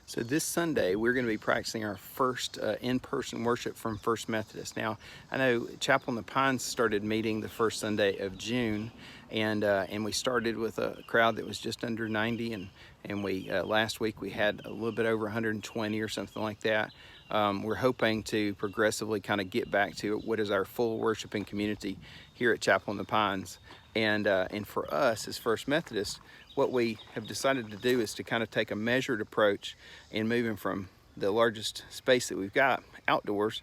So this Sunday, we're going to be practicing our first in-person worship from First Methodist. Now, I know Chapel in the Pines started meeting the first Sunday of June, and we started with a crowd that was just under 90, and we last week we had a little bit over 120 or something like that. We're hoping to progressively kind of get back to what is our full worshiping community here at Chapel in the Pines. And for us as First Methodist, what we have decided to do is to kind of take a measured approach in moving from the largest space that we've got outdoors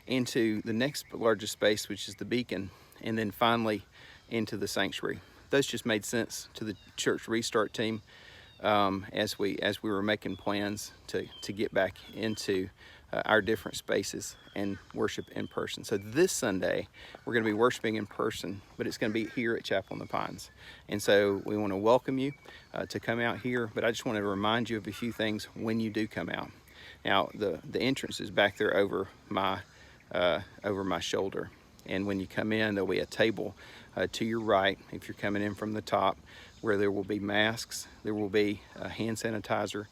into the next largest space, which is the beacon, and then finally into the sanctuary. Those just made sense to the church restart team as we were making plans to get back into our different spaces and worship in person. So this Sunday, we're going to be worshiping in person, but it's going to be here at Chapel in the Pines. And so we want to welcome you to come out here, but I just want to remind you of a few things when you do come out. Now, the entrance is back there over my shoulder. And when you come in, there'll be a table to your right, if you're coming in from the top, where there will be masks, there will be hand sanitizer.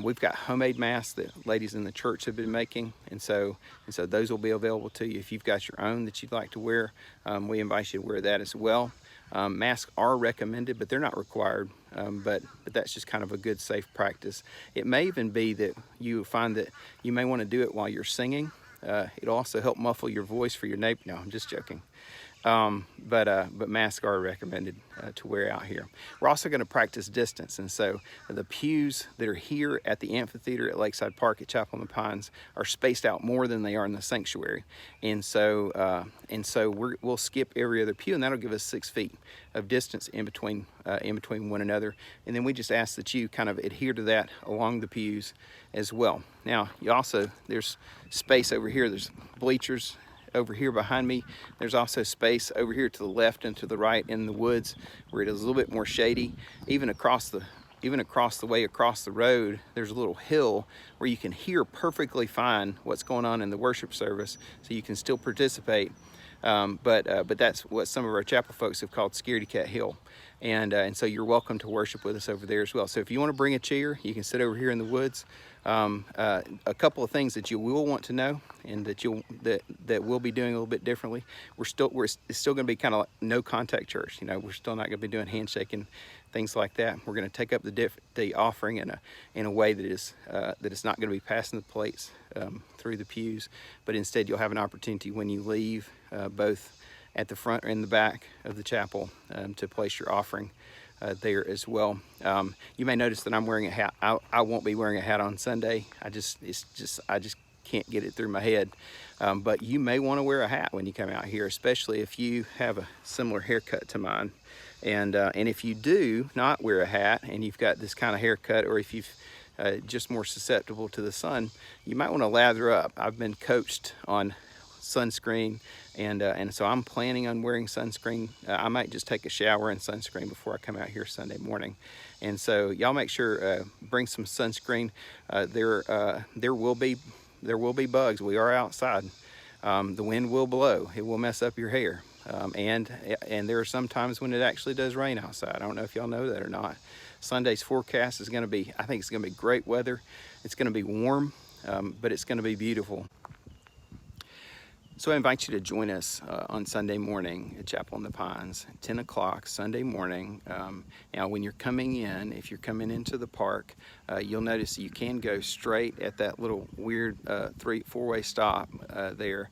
We've got homemade masks that ladies in the church have been making, and so those will be available to you. If you've got your own that you'd like to wear, we invite you to wear that as well. Masks are recommended, but they're not required. But that's just kind of a good, safe practice. It may even be that you find that you may want to do it while you're singing. It'll also help muffle your voice for your neighbor. No, I'm just joking. But masks are recommended to wear out here. We're also going to practice distance, and so the pews that are here at the amphitheater at Lakeside Park at Chapel in the Pines are spaced out more than they are in the sanctuary, and so we'll skip every other pew, and that'll give us 6 feet of distance in between one another. And then we just ask that you kind of adhere to that along the pews as well. Now, there's space over here. There's bleachers over here behind me. There's also space over here to the left and to the right in the woods where it is a little bit more shady. Even across the way across the road, there's a little hill where you can hear perfectly fine what's going on in the worship service, so you can still participate. But that's what some of our chapel folks have called Scaredy Cat Hill. And so you're welcome to worship with us over there as well. So if you want to bring a chair, you can sit over here in the woods. A couple of things that you will want to know, and that we'll be doing a little bit differently. It's still going to be kind of like no contact church. We're still not going to be doing handshaking, things like that. We're going to take up the offering in a way that is not going to be passing the plates through the pews, but instead you'll have an opportunity when you leave, both at the front or in the back of the chapel, to place your offering there as well. You may notice that I'm wearing a hat. I won't be wearing a hat on Sunday. I just can't get it through my head. But you may want to wear a hat when you come out here, especially if you have a similar haircut to mine. And if you do not wear a hat and you've got this kind of haircut, or if you've just more susceptible to the sun, you might want to lather up. I've been coached on sunscreen, and so I'm planning on wearing sunscreen. I might just take a shower in sunscreen before I come out here Sunday morning. And so y'all make sure bring some sunscreen. There will be bugs. We are outside. The wind will blow. It will mess up your hair. And there are some times when it actually does rain outside. I don't know if y'all know that or not. Sunday's forecast is going to be, I think it's going to be great weather. It's going to be warm, but it's going to be beautiful. So I invite you to join us on Sunday morning at Chapel in the Pines, 10 o'clock Sunday morning. Now, when you're coming in, if you're coming into the park, you'll notice you can go straight at that little weird four-way stop there.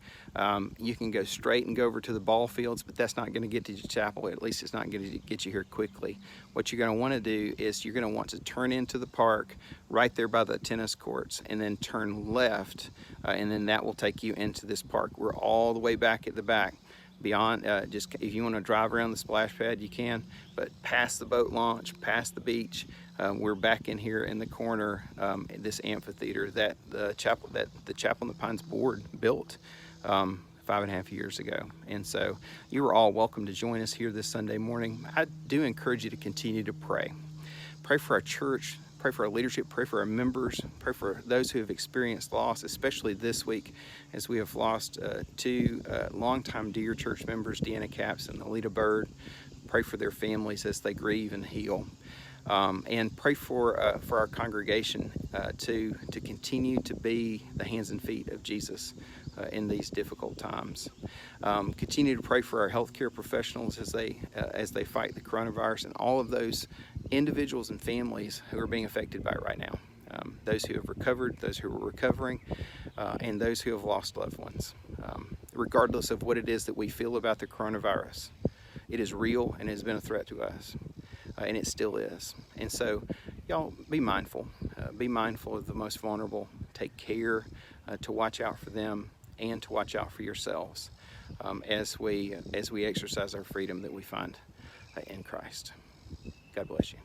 You can go straight and go over to the ball fields, but that's not going to get to your chapel. At least it's not going to get you here quickly. What you're going to want to do is you're going to want to turn into the park right there by the tennis courts, and then turn left, and then that will take you into this park. We're all the way back at the back. Beyond, just if you want to drive around the splash pad, you can, but past the boat launch, past the beach, we're back in here in the corner, this amphitheater that the Chapel in the Pines board built 5.5 years ago. And so you are all welcome to join us here this Sunday morning. I do encourage you to continue to pray. Pray for our church, pray for our leadership, pray for our members, pray for those who have experienced loss, especially this week as we have lost two longtime Deer Church members, Deanna Capps and Alita Bird. Pray for their families as they grieve and heal. And pray for our congregation to continue to be the hands and feet of Jesus in these difficult times. Continue to pray for our healthcare professionals as they fight the coronavirus, and all of those individuals and families who are being affected by it right now. Those who have recovered, those who are recovering, and those who have lost loved ones. Regardless of what it is that we feel about the coronavirus, it is real and it has been a threat to us, and it still is. And so, y'all, be mindful. Be mindful of the most vulnerable. Take care to watch out for them and to watch out for yourselves as we exercise our freedom that we find in Christ. God bless you.